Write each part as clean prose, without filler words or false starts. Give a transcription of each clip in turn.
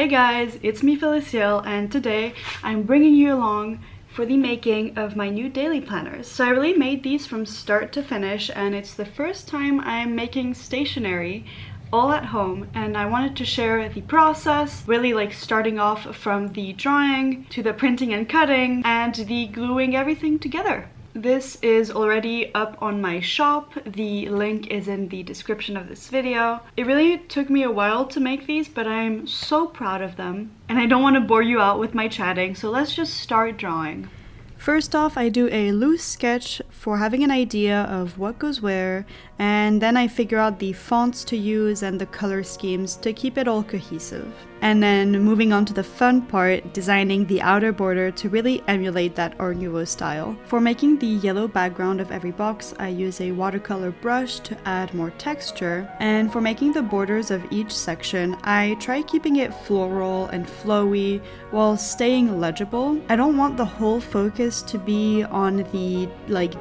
Hey guys, it's me Feliciel, and today I'm bringing you along for the making of my new daily planners. So I really made these from start to finish, and it's the first time I'm making stationery all at home, and I wanted to share the process, really like starting off from the drawing to the printing and cutting and the gluing everything together. This is already up on my shop. The link is in the description of this video. It really took me a while to make these, but I'm so proud of them. And I don't want to bore you out with my chatting, so let's just start drawing. First off, I do a loose sketch for having an idea of what goes where, and then I figure out the fonts to use and the color schemes to keep it all cohesive. And then moving on to the fun part, designing the outer border to really emulate that Art Nouveau style. For making the yellow background of every box, I use a watercolor brush to add more texture, and for making the borders of each section, I try keeping it floral and flowy while staying legible. I don't want the whole focus to be on the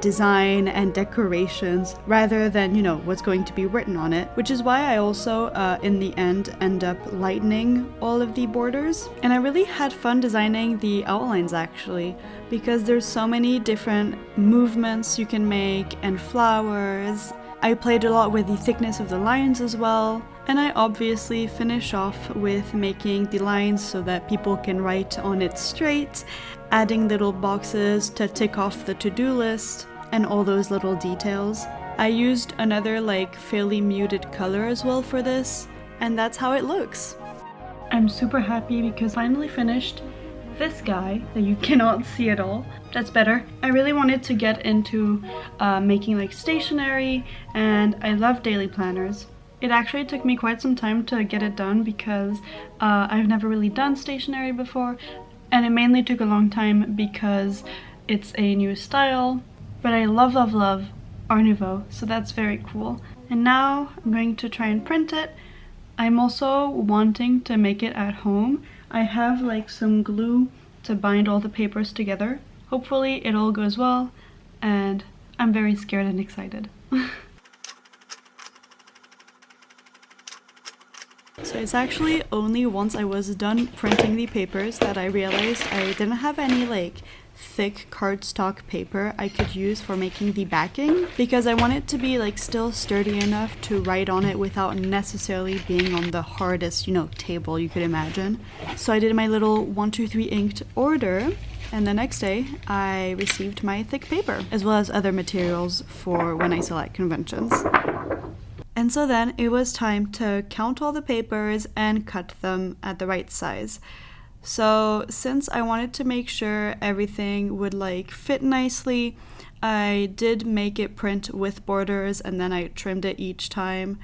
design and decorations rather than, what's going to be written on it, which is why I also in the end up lightening all of the borders. And I really had fun designing the outlines actually, because there's so many different movements you can make and flowers. I played a lot with the thickness of the lines as well. And I obviously finish off with making the lines so that people can write on it straight, adding little boxes to tick off the to-do list, and all those little details. I used another fairly muted color as well for this, and that's how it looks. I'm super happy because I finally finished this guy that you cannot see at all. That's better. I really wanted to get into making stationery, and I love daily planners. It actually took me quite some time to get it done because I've never really done stationery before, and it mainly took a long time because it's a new style, but I love Art Nouveau, so that's very cool. And now I'm going to try and print it. I'm also wanting to make it at home. I have some glue to bind all the papers together. Hopefully it all goes well, and I'm very scared and excited. So it's actually only once I was done printing the papers that I realized I didn't have any thick cardstock paper I could use for making the backing, because I want it to be still sturdy enough to write on it without necessarily being on the hardest, table you could imagine. So I did my little 1, 2, 3 inked order, and the next day I received my thick paper, as well as other materials for when I sell at conventions. And so then it was time to count all the papers and cut them at the right size. So since I wanted to make sure everything would fit nicely, I did make it print with borders, and then I trimmed it each time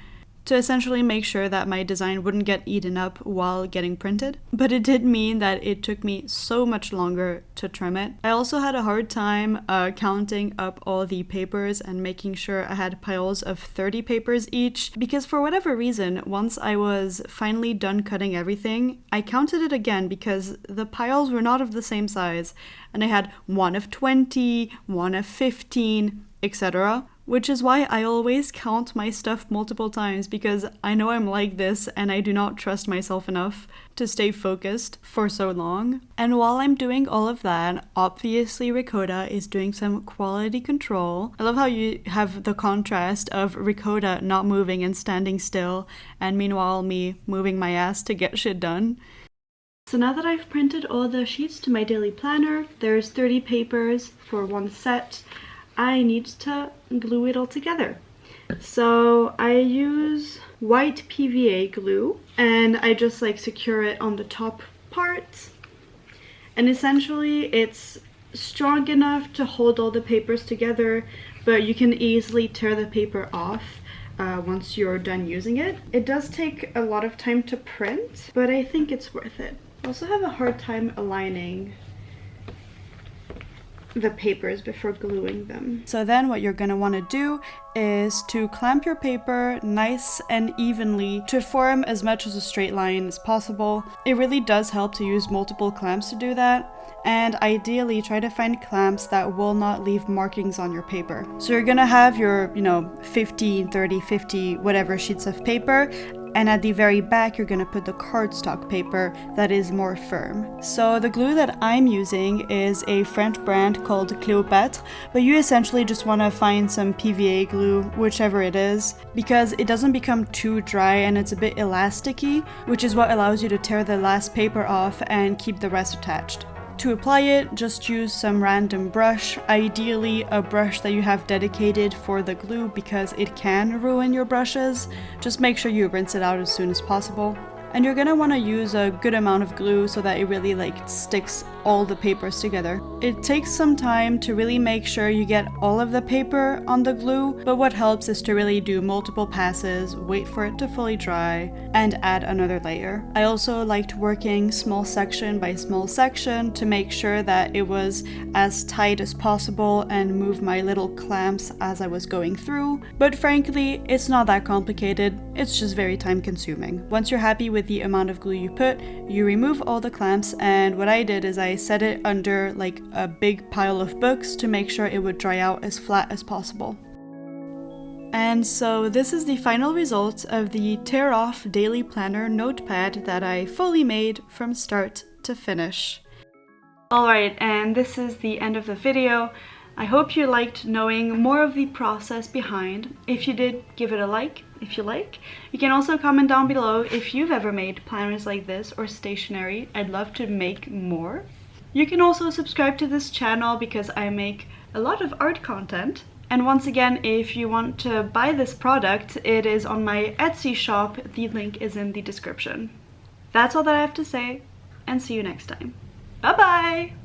to essentially make sure that my design wouldn't get eaten up while getting printed. But it did mean that it took me so much longer to trim it. I also had a hard time counting up all the papers and making sure I had piles of 30 papers each, because for whatever reason, once I was finally done cutting everything, I counted it again because the piles were not of the same size, and I had one of 20, one of 15, etc. Which is why I always count my stuff multiple times, because I know I'm like this and I do not trust myself enough to stay focused for so long. And while I'm doing all of that, obviously Ricotta is doing some quality control. I love how you have the contrast of Ricotta not moving and standing still, and meanwhile me moving my ass to get shit done. So now that I've printed all the sheets to my daily planner, there's 30 papers for one set. I need to glue it all together. So I use white PVA glue, and I just secure it on the top part. And essentially it's strong enough to hold all the papers together, but you can easily tear the paper off once you're done using it. It does take a lot of time to print, but I think it's worth it. I also have a hard time aligning the papers before gluing them. So then what you're gonna want to do is to clamp your paper nice and evenly to form as much as a straight line as possible. It really does help to use multiple clamps to do that, and ideally try to find clamps that will not leave markings on your paper. So you're gonna have your 15, 30, 50 whatever sheets of paper, and at the very back you're gonna put the cardstock paper that is more firm. So the glue that I'm using is a French brand called Cléopâtre, but you essentially just want to find some PVA glue, whichever it is, because it doesn't become too dry and it's a bit elasticy, which is what allows you to tear the last paper off and keep the rest attached. To apply it, just use some random brush, ideally a brush that you have dedicated for the glue because it can ruin your brushes. Just make sure you rinse it out as soon as possible. And you're gonna want to use a good amount of glue so that it really sticks all the papers together. It takes some time to really make sure you get all of the paper on the glue, but what helps is to really do multiple passes, wait for it to fully dry, and add another layer. I also liked working small section by small section to make sure that it was as tight as possible and move my little clamps as I was going through, but frankly, it's not that complicated, it's just very time consuming. Once you're happy with the amount of glue you put, you remove all the clamps, and what I did is I set it under a big pile of books to make sure it would dry out as flat as possible. And so this is the final result of the Tear Off Daily Planner notepad that I fully made from start to finish. Alright, and this is the end of the video. I hope you liked knowing more of the process behind. If you did, give it a like if you like. You can also comment down below if you've ever made planners like this or stationery. I'd love to make more. You can also subscribe to this channel because I make a lot of art content. And once again, if you want to buy this product, it is on my Etsy shop. The link is in the description. That's all that I have to say, and see you next time. Bye bye!